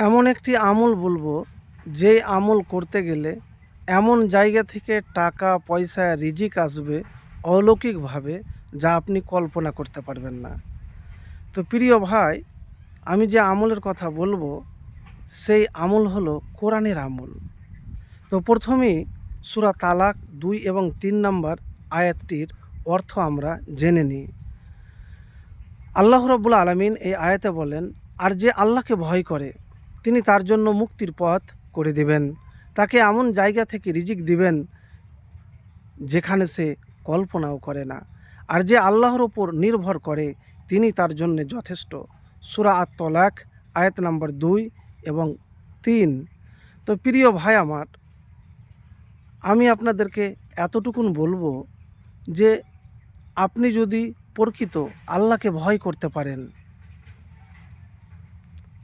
এমন একটি আমল বলবো, যেই আমল করতে গেলে এমন জায়গা থেকে টাকা পয়সা রিজিক আসবে অলৌকিকভাবে, যা আপনি কল্পনা করতে পারবেন না। তো প্রিয় ভাই, আমি যে আমলের কথা বলবো সেই আমল হলো কোরআনের আমল। তো প্রথমেই সূরা তালাক 2 এবং 3 নম্বর আয়াতটির অর্থ আমরা জেনে নিই। আল্লাহ রাব্বুল আলামিন এই আয়াতে বলেন, আর যে আল্লাহকে ভয় করে তিনি তার জন্য মুক্তির পথ করে দিবেন, তাকে এমন জায়গা থেকে রিজিক দিবেন যেখানে সে কল্পনাও করে না। আর যে আল্লাহর ওপর নির্ভর করে তিনি তার জন্য যথেষ্ট। সূরা আত-তলাক আয়াত নাম্বার 2 এবং 3। তো প্রিয় ভাই আমার, আমি আপনাদেরকে এতটুকুন বলবো যে আপনি যদি প্রকৃত আল্লাহকে ভয় করতে পারেন,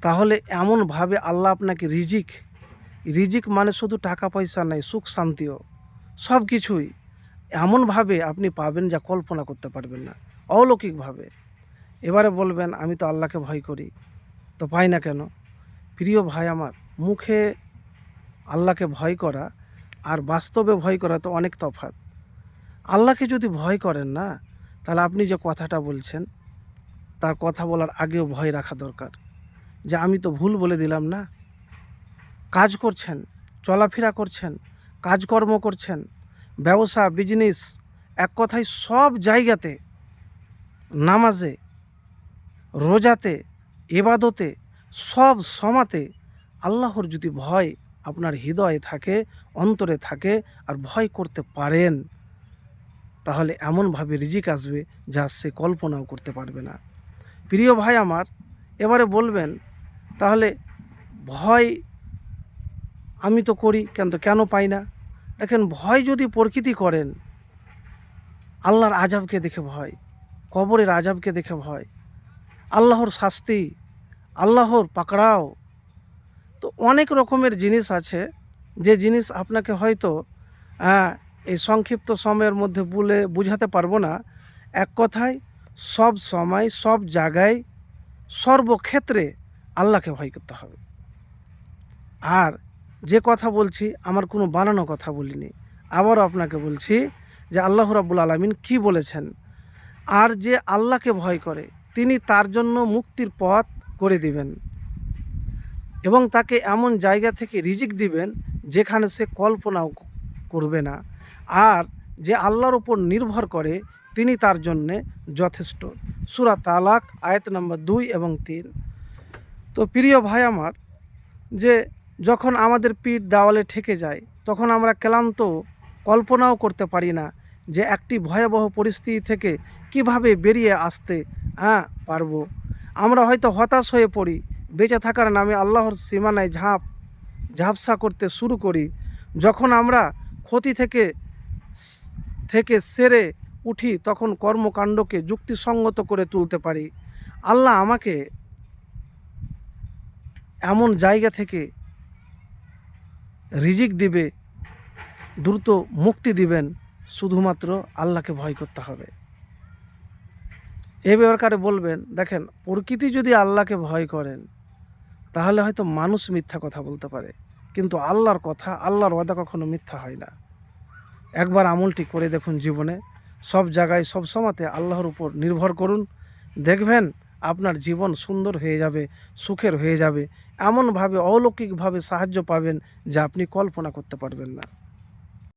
তাহলে এমনভাবে আল্লাহ আপনাকে রিজিক মানে শুধু টাকা পয়সা নয়, সুখ শান্তিও, সব কিছুই এমনভাবে আপনি পাবেন যা কল্পনা করতে পারবেন না, অলৌকিকভাবে। এবারে বলবেন আমি তো আল্লাহকে ভয় করি, তো পাই না কেন? প্রিয় ভাই আমার, মুখে আল্লাহকে ভয় করা আর বাস্তবে ভয় করা তো অনেক তফাৎ। আল্লাহকে যদি ভয় করেন না, তাহলে আপনি যে কথাটা বলছেন তার কথা বলার আগেও ভয় রাখা দরকার, যে আমি তো ভুল বলে দিলাম না। কাজ করছেন, চলাফেরা করছেন, কাজকর্ম করছেন, ব্যবসা বিজনেস, এক কথায় সব জায়গাতে, নামাজে, রোজাতে, ইবাদতে, সব সমাতে আল্লাহর যদি ভয় আপনার হৃদয়ে থাকে, অন্তরে থাকে, আর ভয় করতে পারেন, তাহলে এমনভাবে রিজিক আসবে যা সে কল্পনাও করতে পারবে না। প্রিয় ভাই আমার, এবারে বলবেন তাহলে ভয় আমি তো করি, কেন পাই না? দেখেন, ভয় যদি প্রকৃতি করেন, আল্লাহর আযাবকে দেখে ভয়, কবরের আযাবকে দেখে ভয়, আল্লাহর শাস্তি, আল্লাহর পাকড়াও, তো অনেক রকমের জিনিস আছে যে জিনিস আপনাকে হয়তো এই সংক্ষিপ্ত সময়ের মধ্যে বলে বুঝাতে পারবো না। এক কথায় সব সময়, সব জায়গায়, সর্বক্ষেত্রে আল্লাহকে ভয় করতে হবে। আর যে কথা বলছি আমার কোনো বানানো কথা বলিনি, আবারও আপনাকে বলছি যে আল্লাহ রাব্বুল আলামিন কি বলেছেন, আর যে আল্লাহকে ভয় করে তিনি তার জন্য মুক্তির পথ করে দিবেন এবং তাকে এমন জায়গা থেকে রিজিক দিবেন যেখানে সে কল্পনাও করবে না। আর যে আল্লাহর উপর নির্ভর করে তিনি তার জন্যে যথেষ্ট। সূরা তালাক আয়াত নাম্বার 2 এবং 3। তো প্রিয় ভাই আমার, যে যখন আমাদের পিঠ দেওয়ালে ঠেকে যায়, তখন আমরা ক্লান্ত, কল্পনাও করতে পারি না যে একটি ভয়াবহ পরিস্থিতি থেকে কিভাবে বেরিয়ে আসতে পারবো। আমরা হয়তো হতাশ হয়ে পড়ি, বেঁচে থাকার নামে আল্লাহর সীমানায় ঝাপসা করতে শুরু করি। যখন আমরা ক্ষতি থেকে সেরে উঠি, তখন কর্মকাণ্ডকে যুক্তিসঙ্গত করে তুলতে পারি। আল্লাহ আমাকে এমন জায়গা থেকে রিজিক দিবে, দ্রুত মুক্তি দিবেন, শুধুমাত্র আল্লাহকে ভয় করতে হবে। এ ব্যাপারে বলবেন, দেখেন, প্রকৃতি যদি আল্লাহকে ভয় করেন, তাহলে হয়তো মানুষ মিথ্যা কথা বলতে পারে, কিন্তু আল্লাহর কথা, আল্লাহর ওয়াদা কখনো মিথ্যা হয় না। একবার আমলটি করে দেখুন জীবনে, সব জায়গায় সব সময়তে আল্লাহর উপর নির্ভর করুন, দেখবেন আপনার জীবন সুন্দর হয়ে যাবে, সুখের হয়ে যাবে, এমনভাবে অলৌকিকভাবে সাহায্য পাবেন যা আপনি কল্পনা করতে পারবেন না।